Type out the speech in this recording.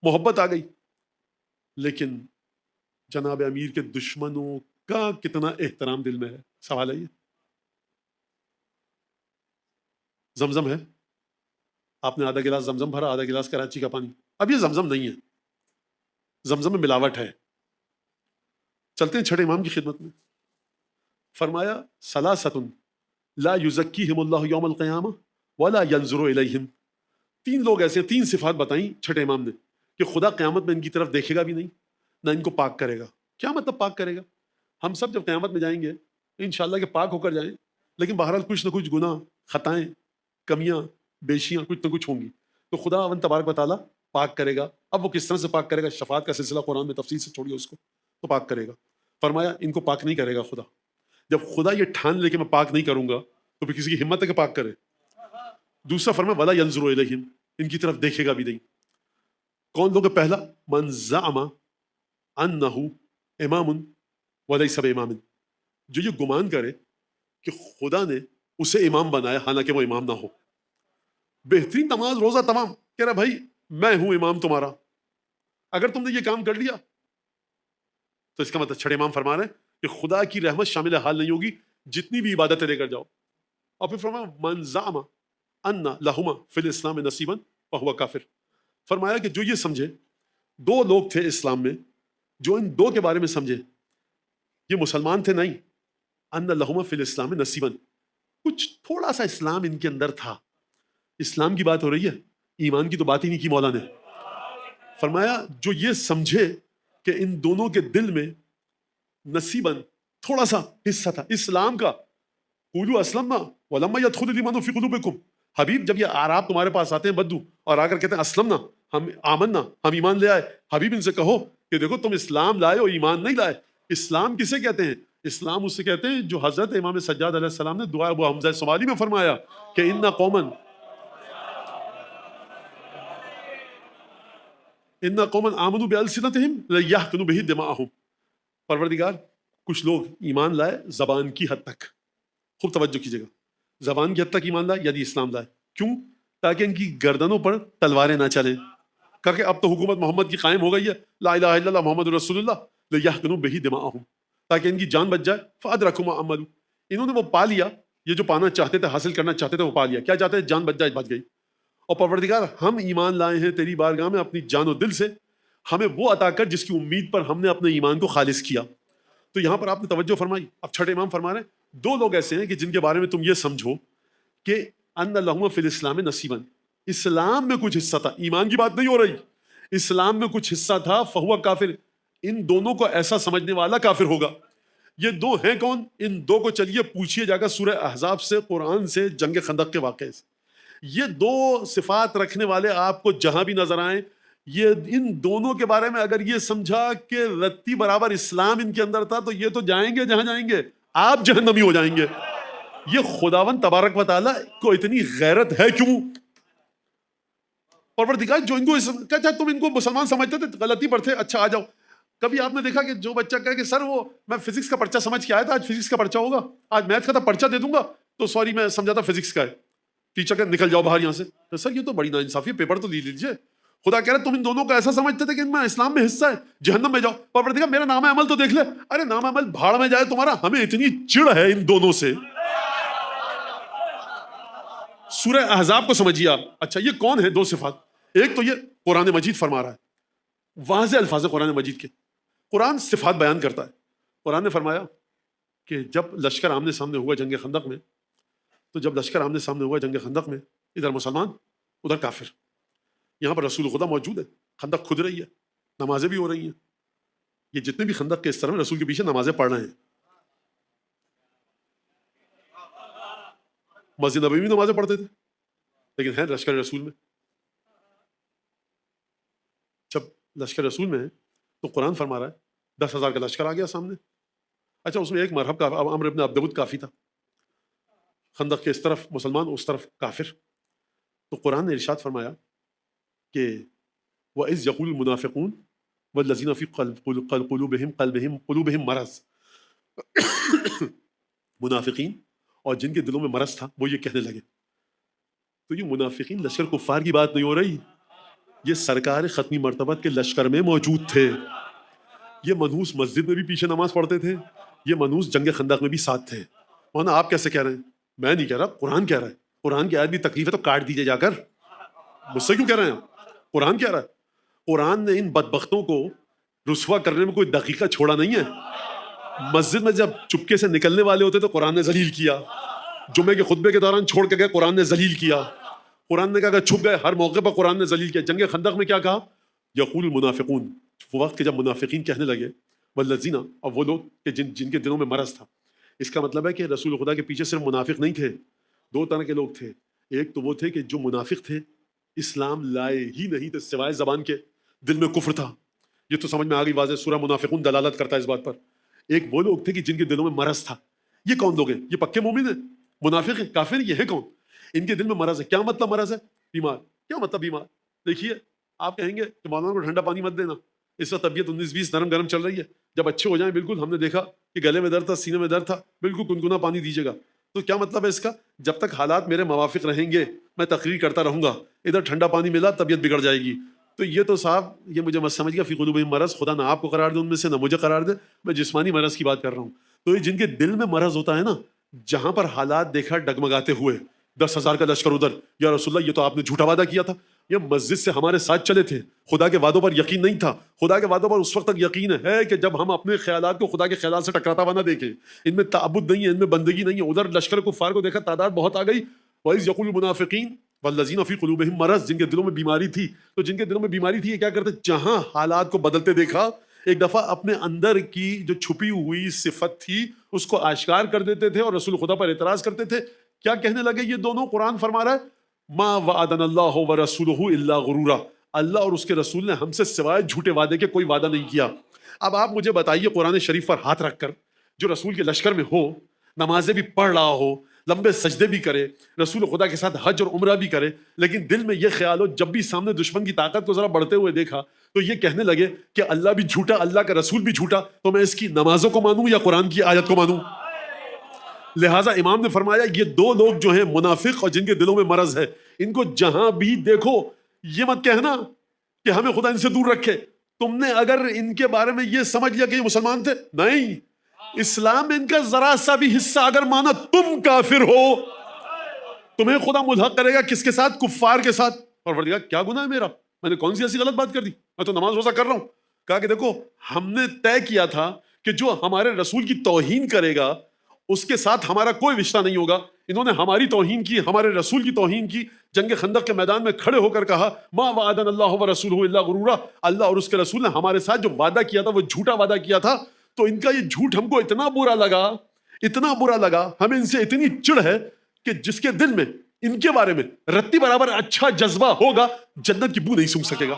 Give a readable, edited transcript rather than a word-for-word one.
محبت آ گئی. لیکن جناب امیر کے دشمنوں کا کتنا احترام دل میں ہے. سوال ہے یہ. زمزم ہے, آپ نے آدھا گلاس زمزم بھرا, آدھا گلاس کراچی کا پانی. اب یہ زمزم نہیں ہے, زمزم میں ملاوٹ ہے. چلتے ہیں چھٹے امام کی خدمت میں. فرمایا ثلاثۃ لا یزکیہم اللہ یوم القیامہ ولا ینظر الیہم. 3 لوگ ایسے ہیں, 3 صفات بتائیں چھٹے امام نے کہ خدا قیامت میں ان کی طرف دیکھے گا بھی نہیں, نہ ان کو پاک کرے گا. کیا مطلب پاک کرے گا؟ ہم سب جب قیامت میں جائیں گے انشاءاللہ کہ پاک ہو کر جائیں, لیکن بہرحال کچھ نہ کچھ گناہ, خطائیں, کمیاں, بیشیاں کچھ نہ کچھ ہوں گی. تو خدا اون تبارک و تعالیٰ پاک کرے گا. اب وہ کس طرح سے پاک کرے گا؟ شفاعت کا سلسلہ قرآن میں تفصیل سے چھوڑیے اس کو, تو پاک کرے گا. فرمایا ان کو پاک نہیں کرے گا خدا. جب خدا یہ ٹھان لے کہ میں پاک نہیں کروں گا تو پھر کسی کی ہمت ہے کہ پاک کرے؟ دوسرا فرمایا ولا ینظر الیہم, ان کی طرف دیکھے گا بھی نہیں. کون لوگ؟ پہلا من زعم انہ امام ولیس بامام, جو یہ گمان کرے کہ خدا نے اسے امام بنایا حالانکہ وہ امام نہ ہو. بہترین نماز روزہ تمام, کہہ رہا بھائی میں ہوں امام تمہارا, اگر تم نے یہ کام کر لیا تو اس کا مطلب چھڑے امام فرما رہے ہیں کہ خدا کی رحمت شامل حال نہیں ہوگی جتنی بھی عبادتیں لے کر جاؤ. اور پھر فرمایا من زعم ان لہما فی الاسلام نصیبا فہو کافر. فرمایا کہ جو یہ سمجھے, 2 لوگ تھے اسلام میں, جو ان 2 کے بارے میں سمجھے یہ مسلمان تھے نہیں, ان لہما فی الاسلام نصیبا, کچھ تھوڑا سا اسلام ان کے اندر تھا. اسلام کی بات ہو رہی ہے, ایمان کی تو بات ہی نہیں کی مولا نے. فرمایا جو یہ سمجھے کہ ان دونوں کے دل میں نصیباً تھوڑا سا حصہ تھا اسلام کا, قولوا اسلمنا ولما يدخل الايمان في قلوبكم. حبیب جب یہ اعراب تمہارے پاس آتے ہیں بدو اور آ کر کہتے ہیں اسلمنا, ہم آمنا, ہم ایمان لے آئے, حبیب ان سے کہو کہ دیکھو تم اسلام لائے ہو ایمان نہیں لائے. اسلام کسے کہتے ہیں؟ اسلام اسے کہتے ہیں جو حضرت امام سجاد علیہ السلام نے دعا ابو حمزہ صومالی میں فرمایا کہ ان قوما آمنوا بألسنتهم لیحقنوا به دماءهم. پروردگار کچھ لوگ ایمان لائے زبان کی حد تک, خوب توجہ کیجیے گا, زبان کی حد تک ایمان لائے یعنی اسلام لائے. کیوں؟ تاکہ ان کی گردنوں پر تلواریں نہ چلیں, کر کے اب تو حکومت محمد کی قائم ہو گئی ہے, لا الہ الا اللہ محمد رسول اللہ, لیحقنوا به دماءهم, تاکہ ان کی جان بچ جائے. فادرکوا ما عملوا, انہوں نے وہ پا لیا, یہ جو پانا چاہتے تھے, حاصل کرنا چاہتے تھے, وہ پا لیا. کیا چاہتے ہیں؟ جان بچ جائے, بچ گئی. اور پروردگار ہم ایمان لائے ہیں تیری بارگاہ میں اپنی جان و دل سے, ہمیں وہ عطا کر جس کی امید پر ہم نے اپنے ایمان کو خالص کیا. تو یہاں پر آپ نے توجہ فرمائی. اب چھٹے امام فرما رہے ہیں 2 لوگ ایسے ہیں کہ جن کے بارے میں تم یہ سمجھو کہ ان لہم فی الاسلام نصیبا, اسلام میں کچھ حصہ تھا, ایمان کی بات نہیں ہو رہی, اسلام میں کچھ حصہ تھا, فہو کافر, ان دونوں کو ایسا سمجھنے والا کافر ہوگا. یہ 2 ہیں کون؟ ان 2 کو چلیے پوچھیے جا کر سورہ احزاب سے, قرآن سے, جنگ خندق کے واقعے سے. یہ 2 صفات رکھنے والے آپ کو جہاں بھی نظر آئیں, یہ ان دونوں کے بارے میں اگر یہ سمجھا کہ رتی برابر اسلام ان کے اندر تھا تو یہ تو جائیں گے جہاں جائیں گے, آپ جہنمی ہو جائیں گے. یہ خداوند تبارک و تعالیٰ کو اتنی غیرت ہے کیوں؟ پروردگار جو ان کو کہتا ہے تم ان کو مسلمان سمجھتے تھے, غلطی پر تھے, اچھا آ جاؤ. کبھی آپ نے دیکھا کہ جو بچہ کہے کہ سر وہ میں فزکس کا پرچہ سمجھ کے آیا تھا, آج فزکس کا پرچہ ہوگا, آج میتھ کا تھا پرچہ دے دوں گا, تو سوری میں سمجھا تھا فزکس کا ہے. ٹیچر کہ نکل جاؤ باہر یہاں سے. تو سر یہ تو بڑی ناانصافی ہے, پیپر تو لے لیجیے. خدا کہہ رہا تم ان دونوں کو ایسا سمجھتے تھے کہ ان میں اسلام میں حصہ ہے, جہنم میں جاؤ. پروردگار میرا نام عمل تو دیکھ لے. ارے نام عمل بھاڑ میں جائے تمہارا, ہمیں اتنی چڑ ہے ان دونوں سے. سورہ احزاب کو سمجھیے آپ. اچھا یہ کون ہے 2 صفات؟ ایک تو یہ قرآن مجید فرما رہا ہے, واضح الفاظ قرآن مجید کے, قرآن صفات بیان کرتا ہے. قرآن نے فرمایا کہ جب لشکر آمنے سامنے ہوا جنگ خندق میں, تو جب لشکر آمنے سامنے ہوا جنگ خندق میں, ادھر مسلمان ادھر کافر, یہاں پر رسول خدا موجود ہے, خندق کھد رہی ہے, نمازیں بھی ہو رہی ہیں. یہ جتنے بھی خندق کے اس طرح میں رسول کے پیچھے نمازیں پڑھ رہے ہیں. مسجد نبوی میں نمازیں پڑھتے تھے, لیکن ہیں لشکر رسول میں. جب لشکر رسول میں ہے تو قرآن فرما رہا ہے 10,000 کا لشکر آ گیا سامنے. اچھا اس میں ایک مرحب کا عمرو ابن عبد ود کافی تھا, خندق کے اس طرف مسلمان, اس طرف کافر. تو قرآن نے ارشاد فرمایا کہ وَإِذْ يَقُولُ الْمُنَافِقُونَ وَالَّذِينَ فِي قُلُوبِهِم مَرَضٌ, منافقین اور جن کے دلوں میں مرض تھا وہ یہ کہنے لگے. تو یہ منافقین لشکر کفار کی بات نہیں ہو رہی, یہ سرکار ختمی مرتبت کے لشکر میں موجود تھے. یہ منحوس مسجد میں بھی پیچھے نماز پڑھتے تھے, یہ منحوس جنگ خندق میں بھی ساتھ تھے. مولانا آپ کیسے کہہ رہے ہیں؟ میں نہیں کہہ رہا, قرآن کہہ رہا ہے. قرآن کی آیت بھی تکلیف ہے تو کاٹ دیجیے جا کر. مجھ سے کیوں کہہ رہے ہیں آپ؟ قرآن کہہ رہا ہے. قرآن نے ان بدبختوں کو رسوا کرنے میں کوئی دقیقہ چھوڑا نہیں ہے. مسجد میں جب چپکے سے نکلنے والے ہوتے تو قرآن نے ذلیل کیا. جمعے کے خطبے کے دوران چھوڑ کے گئے, قرآن نے ذلیل کیا. قرآن نے کہا کہ چھپ گئے, ہر موقع پر قرآن نے ذلیل کیا. جنگ خندق میں کیا کہا؟ یقول المنافقون, وہ وقت کے جب منافقین کہنے لگے, والذین, اور وہ لوگ کہ جن کے دلوں میں مرض تھا. اس کا مطلب ہے کہ رسول خدا کے پیچھے صرف منافق نہیں تھے, دو طرح کے لوگ تھے. ایک تو وہ تھے کہ جو منافق تھے, اسلام لائے ہی نہیں تھے سوائے زبان کے, دل میں کفر تھا. یہ تو سمجھ میں آ گئی واضح, سورہ منافقون دلالت کرتا ہے اس بات پر. ایک وہ لوگ تھے کہ جن کے دلوں میں مرض تھا. یہ کون لوگ ہیں؟ یہ پکے مومن ہیں, منافق ہیں, کافر ہیں. یہ ہے کون؟ ان کے دل میں مرض ہے. کیا مطلب مرض ہے؟ بیمار. کیا مطلب بیمار؟ دیکھیے, آپ کہیں گے کہ مولانا کو ٹھنڈا پانی مت دینا, اس وقت طبیعت 19-20 نرم گرم چل رہی ہے, جب اچھے ہو جائیں بالکل, ہم نے دیکھا کہ گلے میں درد تھا, سینے میں درد تھا, بالکل گنگنا پانی دیجیے گا. تو کیا مطلب ہے اس کا؟ جب تک حالات میرے موافق رہیں گے میں تقریر کرتا رہوں گا, ادھر ٹھنڈا پانی ملا طبیعت بگڑ جائے گی. تو یہ تو صاحب, یہ مجھے مت سمجھ گیا فی قلوبہم مرض, خدا نہ آپ کو قرار دے ان میں سے, نہ مجھے قرار دے. میں جسمانی مرض کی بات کر رہا ہوں. تو یہ جن کے دل میں مرض ہوتا ہے نا, جہاں پر حالات دیکھا ڈگمگاتے ہوئے, 10,000 کا لشکر ادھر, یا رسول اللہ یہ تو آپ نے جھوٹا وعدہ کیا تھا, یہ مسجد سے ہمارے ساتھ چلے تھے, خدا کے وعدوں پر یقین نہیں تھا. خدا کے وعدوں پر اس وقت تک یقین ہے کہ جب ہم اپنے خیالات کو خدا کے خیالات سے ٹکراتا ہوا نہ دیکھیں, ان میں تعبد نہیں ہے, ان میں بندگی نہیں ہے. ادھر لشکر کفار کو دیکھا, تعداد بہت آ گئی. وَإِذْ يَقُولُ الْمُنَافِقِينَ وَالَّذِينَ فِي قُلُوبِهِم مَرَضٌ, جن کے دلوں میں بیماری تھی. تو جن کے دلوں میں بیماری تھی یہ کیا کرتے؟ جہاں حالات کو بدلتے دیکھا, ایک دفعہ اپنے اندر کی جو چھپی ہوئی صفت تھی اس کو آشکار کر دیتے تھے اور رسول خدا پر اعتراض کرتے تھے. کیا کہنے لگے یہ دونوں؟ قرآن فرما رہا ہے, ما وعدنا اللہ ورسولہ الا غرورا, اللہ اور اس کے رسول نے ہم سے سوائے جھوٹے وعدے کے کوئی وعدہ نہیں کیا. اب آپ مجھے بتائیے, قرآن شریف پر ہاتھ رکھ کر جو رسول کے لشکر میں ہو, نمازیں بھی پڑھ رہا ہو, لمبے سجدے بھی کرے, رسول خدا کے ساتھ حج اور عمرہ بھی کرے, لیکن دل میں یہ خیال ہو جب بھی سامنے دشمن کی طاقت کو ذرا بڑھتے ہوئے دیکھا تو یہ کہنے لگے کہ اللہ بھی جھوٹا, اللہ کا رسول بھی جھوٹا, تو میں اس کی نمازوں کو مانوں یا قرآن کی آیت کو مانوں؟ لہٰذا امام نے فرمایا یہ دو لوگ جو ہیں منافق اور جن کے دلوں میں مرض ہے, ان کو جہاں بھی دیکھو یہ مت کہنا کہ ہمیں خدا ان سے دور رکھے. تم نے اگر ان کے بارے میں یہ سمجھ لیا کہ یہ مسلمان تھے, نہیں, اسلام میں ان کا ذرا سا بھی حصہ اگر مانا تم کافر ہو, تمہیں خدا ملحق کرے گا کس کے ساتھ؟ کفار کے ساتھ. پروردگار کیا گناہ ہے میرا, میں نے کون سی ایسی غلط بات کر دی, میں تو نماز روزہ کر رہا ہوں. کہا کہ دیکھو ہم نے طے کیا تھا کہ جو ہمارے رسول کی توہین کرے گا اس کے ساتھ ہمارا کوئی رشتہ نہیں ہوگا. انہوں نے ہماری توہین کی, ہمارے رسول کی توہین کی, جنگ خندق کے میدان میں کھڑے ہو کر کہا ما وعدنا اللہ ورسولہ الا غرورا, اللہ اور اس کے رسول نے ہمارے ساتھ جو وعدہ کیا تھا وہ جھوٹا وعدہ کیا تھا. تو ان کا یہ جھوٹ ہم کو اتنا برا لگا, ہمیں ان سے اتنی چڑ ہے کہ جس کے دل میں ان کے بارے میں رتی برابر اچھا جذبہ ہوگا جنت کی بو نہیں سونگھ سکے گا.